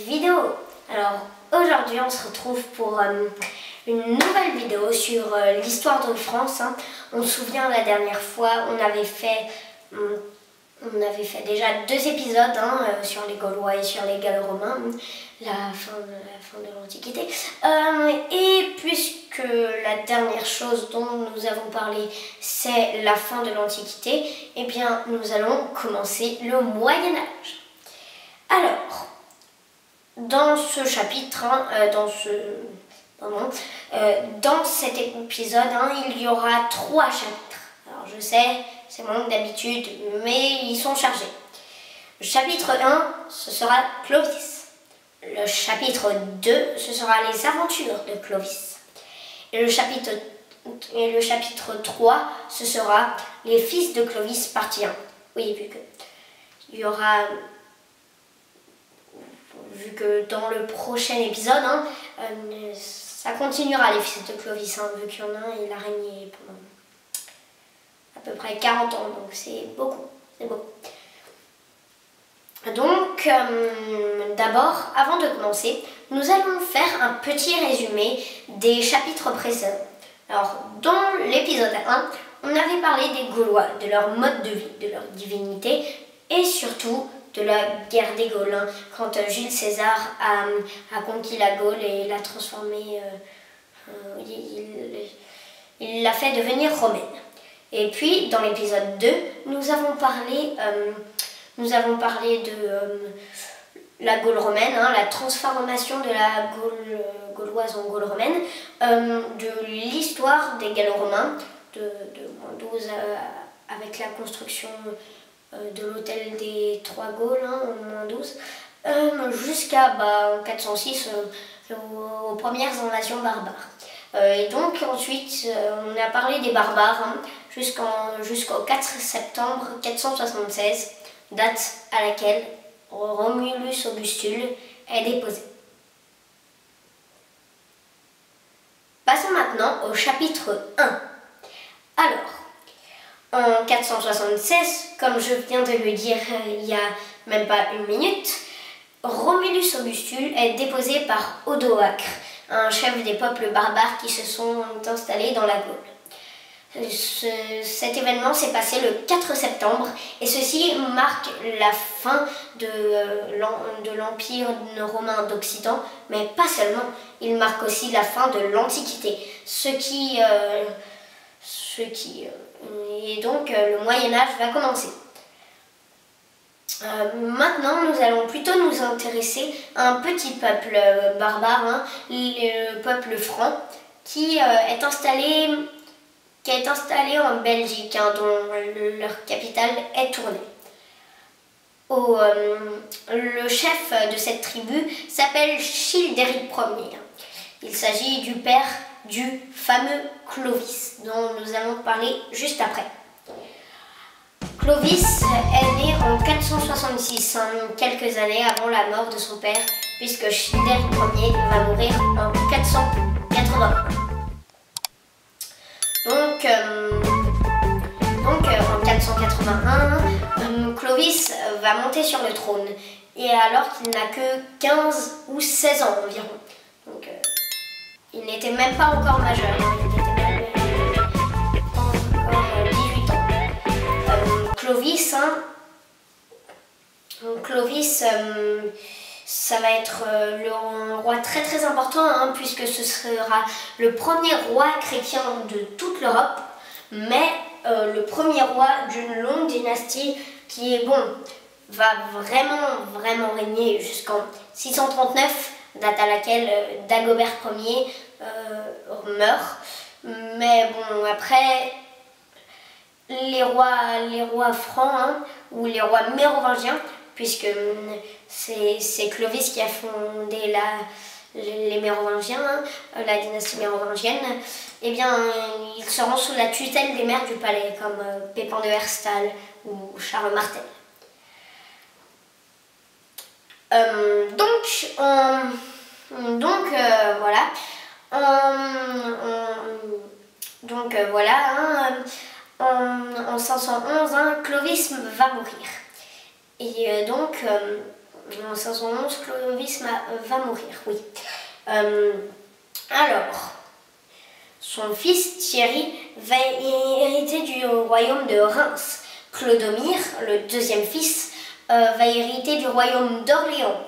vidéo. Alors aujourd'hui on se retrouve pour une nouvelle vidéo sur l'histoire de France. On se souvient la dernière fois on avait fait déjà 2 épisodes sur les Gaulois et sur les Gallo-Romains, la fin de l'Antiquité. Et puisque la dernière chose dont nous avons parlé c'est la fin de l'Antiquité, eh bien nous allons commencer le Moyen-Âge. Alors, dans ce chapitre, dans cet épisode, il y aura 3 chapitres. Alors je sais, c'est moins que d'habitude, mais ils sont chargés. Le chapitre 1, ce sera Clovis. Le chapitre 2, ce sera les aventures de Clovis. Et le chapitre 3, ce sera les fils de Clovis, partie 1. Oui, vu que dans le prochain épisode, ça continuera les fils de Clovis, vu qu'il y en a un, il a régné pendant à peu près 40 ans, donc c'est beaucoup, Donc, d'abord, avant de commencer, nous allons faire un petit résumé des chapitres précédents. Alors, dans l'épisode 1, on avait parlé des Gaulois, de leur mode de vie, de leur divinité, et surtout de la guerre des Gaules, quand Jules César a conquis la Gaule et l'a transformée, il l'a fait devenir romaine. Et puis, dans l'épisode 2, nous avons parlé de la Gaule romaine, la transformation de la Gaule gauloise en Gaule romaine, de l'histoire des Gallo-Romains, de -12 avec la construction de l'hôtel des 3 Gaules en -12, jusqu'à 406 aux premières invasions barbares. Et donc ensuite on a parlé des barbares jusqu'au 4 septembre 476, date à laquelle Romulus Augustule est déposé. Passons maintenant au chapitre 1. Alors, en 476, comme je viens de le dire il n'y a même pas une minute, Romulus Augustule est déposé par Odoacre, un chef des peuples barbares qui se sont installés dans la Gaule. Cet événement s'est passé le 4 septembre et ceci marque la fin de l'Empire romain d'Occident, mais pas seulement, il marque aussi la fin de l'Antiquité, et donc le Moyen-Âge va commencer. Maintenant, nous allons plutôt nous intéresser à un petit peuple barbare, le peuple franc, qui est installé en Belgique, dont leur capitale est Tournai. Le chef de cette tribu s'appelle Childéric Ier. Il s'agit du père du fameux Clovis, dont nous allons parler juste après. Clovis est né en 466, quelques années avant la mort de son père, puisque Childéric Ier va mourir en 481. Donc en 481, Clovis va monter sur le trône, et alors qu'il n'a que 15 ou 16 ans environ. Donc il n'était même pas encore majeur, il n'était même pas encore 18 ans. Clovis, ça va être un roi très important, puisque ce sera le premier roi chrétien de toute l'Europe, mais le premier roi d'une longue dynastie qui va vraiment régner jusqu'en 639, date à laquelle Dagobert Ier meurt. Mais après, les rois francs, ou les rois mérovingiens, puisque c'est Clovis qui a fondé les Mérovingiens, la dynastie mérovingienne, eh bien, ils seront sous la tutelle des maires du palais, comme Pépin de Herstal ou Charles Martel. En 511, Clovis va mourir. Et En 511, Clovis va mourir, oui. Alors, son fils Thierry va hériter du royaume de Reims. Clodomir, le deuxième fils, va hériter du royaume d'Orléans.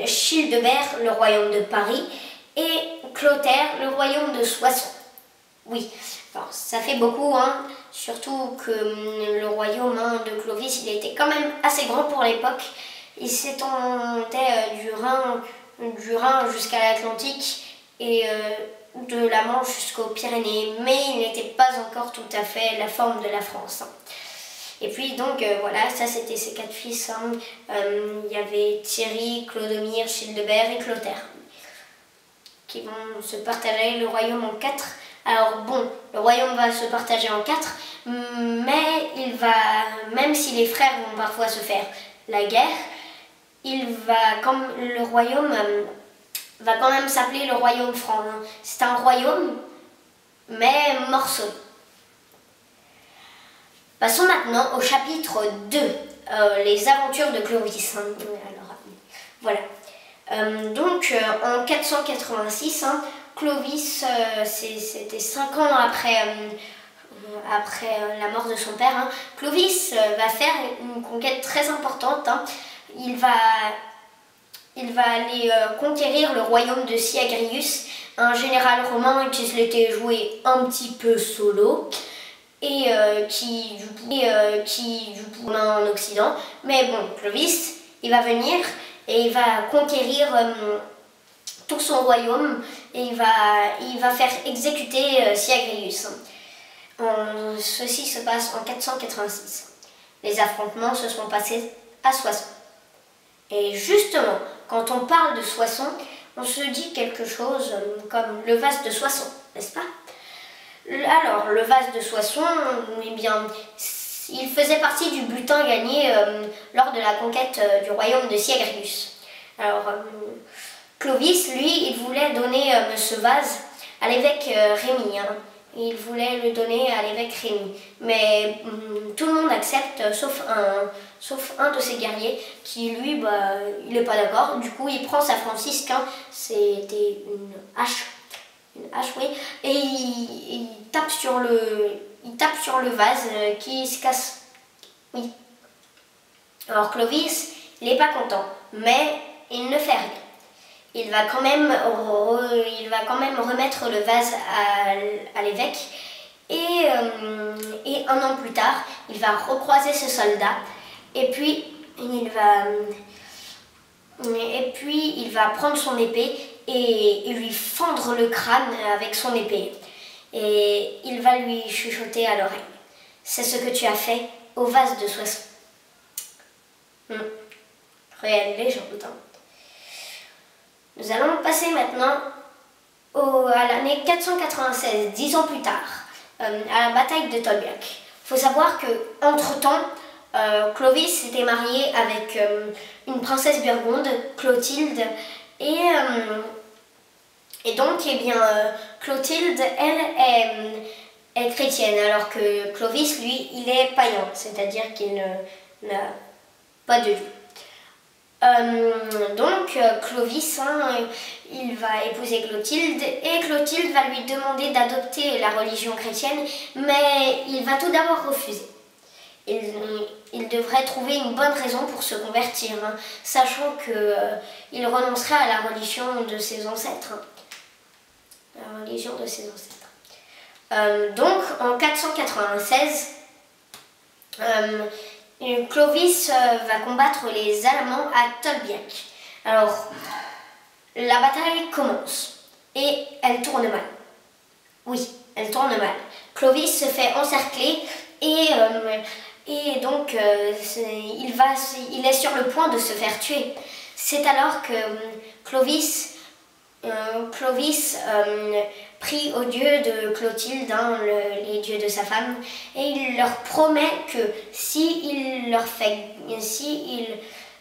Childebert, le royaume de Paris. Et Clotaire, le royaume de Soissons. Oui, alors, ça fait beaucoup, hein, surtout que le royaume de Clovis, il était quand même assez grand pour l'époque. Il s'étendait du Rhin jusqu'à l'Atlantique et de la Manche jusqu'aux Pyrénées, mais il n'était pas encore tout à fait la forme de la France. Et puis donc voilà, ça c'était ses 4 fils. Il y avait Thierry, Clodomir, Childebert et Clotaire qui vont se partager le royaume en 4. Alors bon, le royaume va se partager en 4, mais même si les frères vont parfois se faire la guerre, le royaume va quand même s'appeler le royaume franc. C'est un royaume, mais morceau. Passons maintenant au chapitre 2, les aventures de Clovis. Alors, voilà. Donc en 486, Clovis, c'était 5 ans après la mort de son père, Clovis va faire une conquête très importante. Il va aller conquérir le royaume de Syagrius, un général romain qui se l'était joué un petit peu solo et qui du coup en Occident. Mais bon, Clovis, il va venir et il va conquérir tout son royaume et il va faire exécuter Syagrius. Ceci se passe en 486. Les affrontements se sont passés à Soissons. Et justement, quand on parle de Soissons, on se dit quelque chose comme le vase de Soissons, n'est-ce pas? Alors, le vase de Soissons, eh bien, il faisait partie du butin gagné lors de la conquête du royaume de Syagrius. Alors, Clovis, lui, il voulait donner ce vase à l'évêque Rémi. Il voulait le donner à l'évêque Rémi. Mais tout le monde accepte, sauf un de ses guerriers qui, lui, il n'est pas d'accord. Du coup, il prend sa Francisque, c'était une hache, oui, et il tape sur le vase qui se casse. Oui. Alors Clovis, il n'est pas content, mais il ne fait rien. Il va quand même remettre le vase à l'évêque et 1 an plus tard, il va recroiser ce soldat et puis il va prendre son épée et lui fendre le crâne avec son épée. Et il va lui chuchoter à l'oreille. C'est ce que tu as fait au vase de Soissons. Réelle légende. Nous allons passer maintenant à l'année 496, 10 ans plus tard, à la bataille de Tolbiac. Il faut savoir qu'entre-temps, Clovis s'était marié avec une princesse burgonde, Clotilde, et donc, eh bien, Clotilde, elle, est chrétienne, alors que Clovis, lui, il est païen, c'est-à-dire qu'il n'a pas de Dieu. Donc Clovis, il va épouser Clotilde et Clotilde va lui demander d'adopter la religion chrétienne, mais il va tout d'abord refuser. Il devrait trouver une bonne raison pour se convertir, sachant qu'il renoncerait à la religion de ses ancêtres. La religion de ses ancêtres. Donc en 496, Clovis va combattre les Allemands à Tolbiac. Alors, la bataille commence et elle tourne mal. Oui, elle tourne mal. Clovis se fait encercler et donc il est sur le point de se faire tuer. C'est alors que Clovis prie aux dieux de Clotilde, les dieux de sa femme, et il leur promet que s'il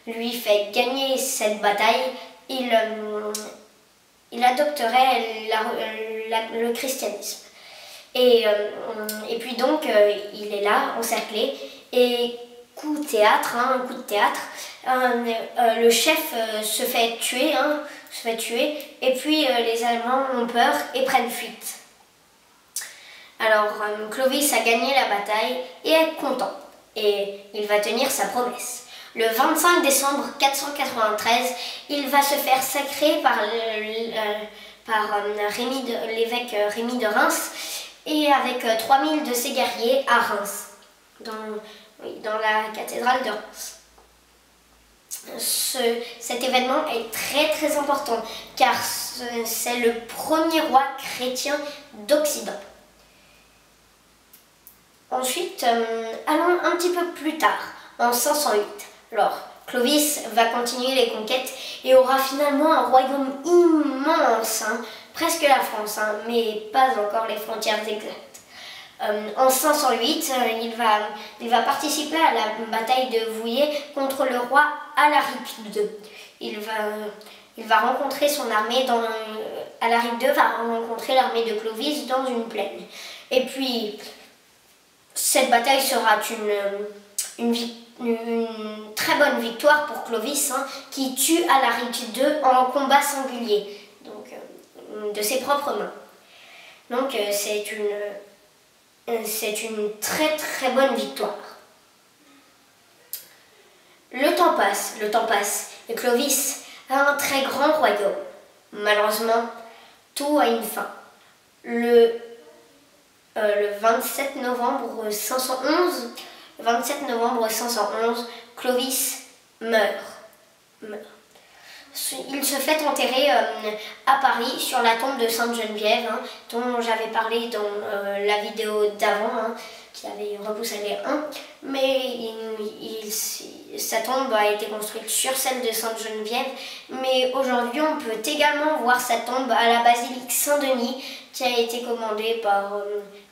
lui fait gagner cette bataille, il adopterait le christianisme. Et puis donc il est là, encerclé, et coup théâtre, un coup de théâtre. Le chef se fait tuer, et puis les Allemands ont peur et prennent fuite. Alors Clovis a gagné la bataille et est content, et il va tenir sa promesse. Le 25 décembre 493, il va se faire sacrer par l'évêque Rémy de Reims et avec 3000 de ses guerriers à Reims, dans la cathédrale de Reims. Cet événement est très très important car c'est le premier roi chrétien d'Occident. Ensuite, allons un petit peu plus tard, en 508. Alors, Clovis va continuer les conquêtes et aura finalement un royaume immense, presque la France, mais pas encore les frontières exactes. En 508, il va participer à la bataille de Vouillé contre le roi Alaric II. Il va rencontrer son armée Alaric II va rencontrer l'armée de Clovis dans une plaine. Et puis, cette bataille sera une très bonne victoire pour Clovis, qui tue Alaric II en combat singulier, donc de ses propres mains. Donc c'est une très très bonne victoire. Le temps passe, et Clovis a un très grand royaume. Malheureusement, tout a une fin. Le 27 novembre 511, Clovis meurt. Il se fait enterrer à Paris sur la tombe de Sainte Geneviève, dont j'avais parlé dans la vidéo d'avant, qui avait repoussé les 1. Mais sa tombe a été construite sur celle de Sainte Geneviève. Mais aujourd'hui, on peut également voir sa tombe à la basilique Saint-Denis, qui a été commandée par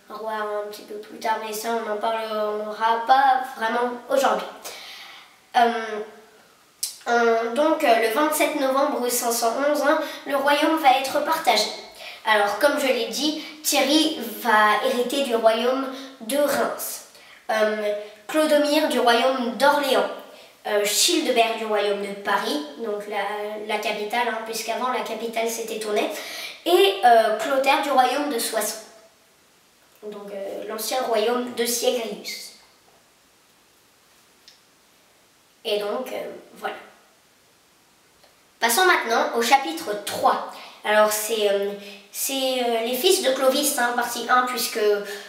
un roi un petit peu plus tard, mais ça on n'en parlera pas vraiment aujourd'hui. Donc le 27 novembre 511, le royaume va être partagé. Alors comme je l'ai dit, Thierry va hériter du royaume de Reims, Clodomir du royaume d'Orléans, Childebert du royaume de Paris, donc la capitale, puisqu'avant la capitale c'était Tournai, et Clotaire du royaume de Soissons, donc l'ancien royaume de Siegrius. Et donc voilà. Passons maintenant au chapitre 3. Alors c'est les fils de Clovis, partie 1, puisque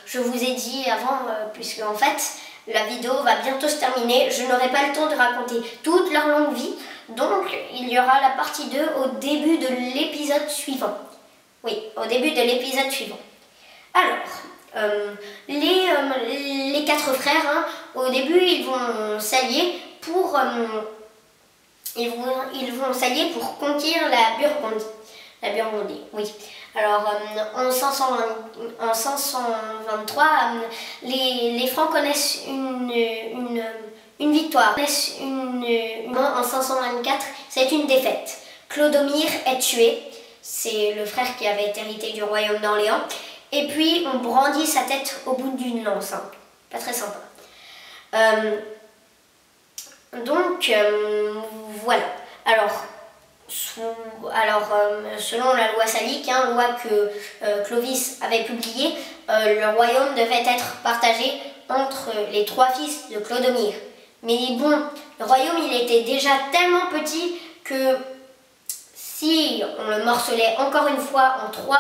je vous ai dit avant, puisque en fait la vidéo va bientôt se terminer, je n'aurai pas le temps de raconter toute leur longue vie, donc il y aura la partie 2 au début de l'épisode suivant. Oui, au début de l'épisode suivant. Alors, les 4 frères, au début ils vont s'allier pour... Ils vont s'allier pour conquérir la Burgondie. La Burgondie, oui. Alors, en 523, les Francs connaissent une victoire. En 524, c'est une défaite. Clodomir est tué. C'est le frère qui avait hérité du royaume d'Orléans. Et puis, on brandit sa tête au bout d'une lance. Pas très sympa. Donc, voilà. Alors, selon la loi salique, loi que Clovis avait publiée, le royaume devait être partagé entre les 3 fils de Clodomir. Mais bon, le royaume il était déjà tellement petit que si on le morcelait encore une fois en 3,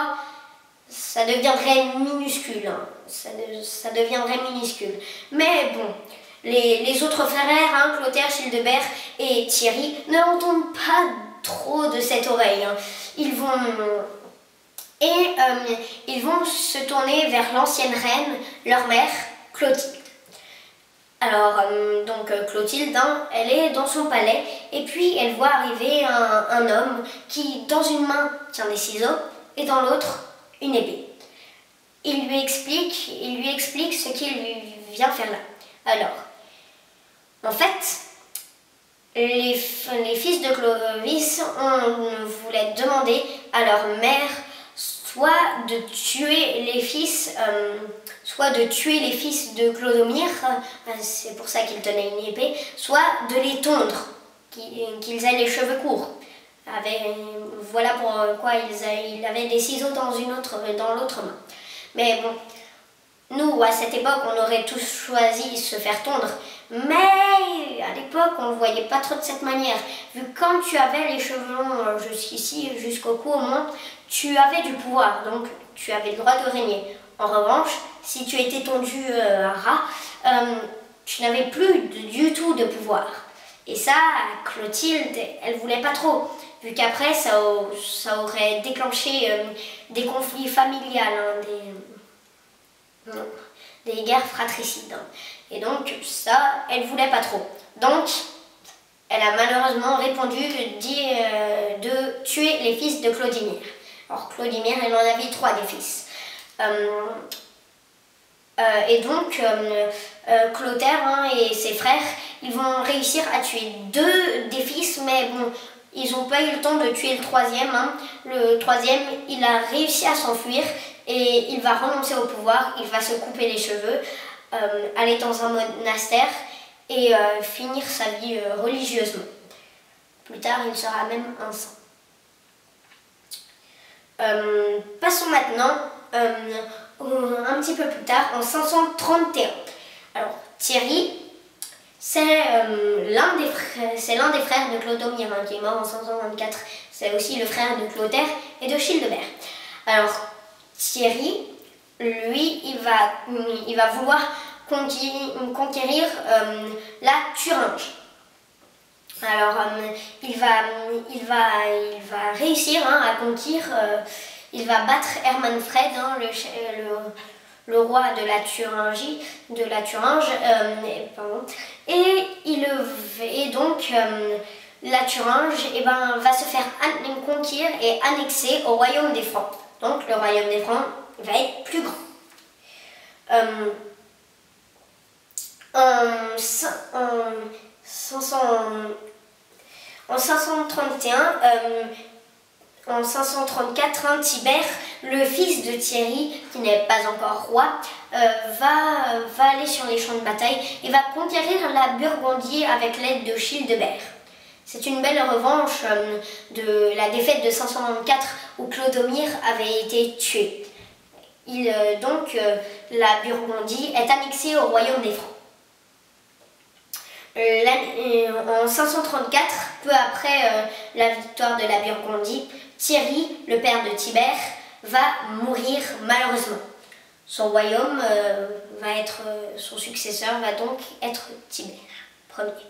ça deviendrait minuscule. Ça deviendrait minuscule. Mais bon, les autres frères, Clotaire, Childebert et Thierry, ne l'entendent pas trop de cette oreille. Ils vont se tourner vers l'ancienne reine, leur mère, Clotilde. Alors, donc Clotilde, elle est dans son palais et puis elle voit arriver un homme qui, dans une main, tient des ciseaux et dans l'autre, une épée. Il lui explique ce qu'il vient faire là. Alors, en fait, les fils de Clovis voulaient demander à leur mère soit de tuer les fils, de Clodomir, c'est pour ça qu'il tenait une épée, soit de les tondre, qu'ils aient les cheveux courts. Voilà pourquoi il avait des ciseaux dans l'autre main. Mais bon, nous, à cette époque, on aurait tous choisi de se faire tondre. Mais à l'époque, on ne le voyait pas trop de cette manière. Vu que quand tu avais les cheveux longs jusqu'ici, jusqu'au cou au moins, tu avais du pouvoir, donc tu avais le droit de régner. En revanche, si tu étais tondu à ras, tu n'avais plus du tout de pouvoir. Et ça, Clotilde, elle voulait pas trop, vu qu'après, ça aurait déclenché des conflits familiales, des guerres fratricides. Et donc, ça, elle voulait pas trop. Donc, elle a malheureusement répondu de tuer les fils de Clodimir. Alors, Clodimir, elle en avait 3 des fils. Et donc, Clotaire et ses frères, ils vont réussir à tuer 2 des fils, mais bon, ils n'ont pas eu le temps de tuer le 3e. Le 3e, il a réussi à s'enfuir et il va renoncer au pouvoir, il va se couper les cheveux, aller dans un monastère et finir sa vie religieusement. Plus tard, il sera même un saint. Passons maintenant un petit peu plus tard, en 531. Alors, Thierry, c'est l'un des frères de Clodomir qui est mort en 524. C'est aussi le frère de Clotaire et de Childebert. Alors, Thierry, lui, il va vouloir conquérir la Thuringe. Alors, il va réussir à conquérir, il va battre Hermanfred, le roi de la Thuringe, et donc la Thuringe va se faire conquérir et annexer au royaume des Francs. Donc le royaume des Francs va être plus grand. En 531, en 534, Tibère, le fils de Thierry, qui n'est pas encore roi, va aller sur les champs de bataille et va conquérir la Burgondie avec l'aide de Childebert. C'est une belle revanche de la défaite de 594 où Clodomir avait été tué. Donc la Burgondie est annexée au royaume des Francs. En 534, peu après la victoire de la Burgondie, Thierry, le père de Tibère, va mourir malheureusement. Son royaume son successeur va donc être Tibère Ier.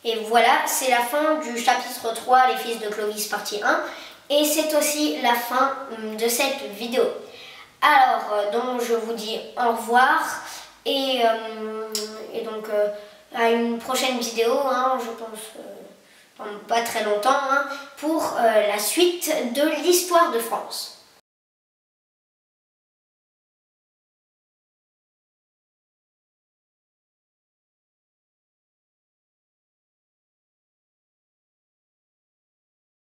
Et voilà, c'est la fin du chapitre 3, les fils de Clovis, partie 1. Et c'est aussi la fin de cette vidéo. Alors, donc je vous dis au revoir. Et donc à une prochaine vidéo, je pense dans pas très longtemps, pour la suite de l'histoire de France.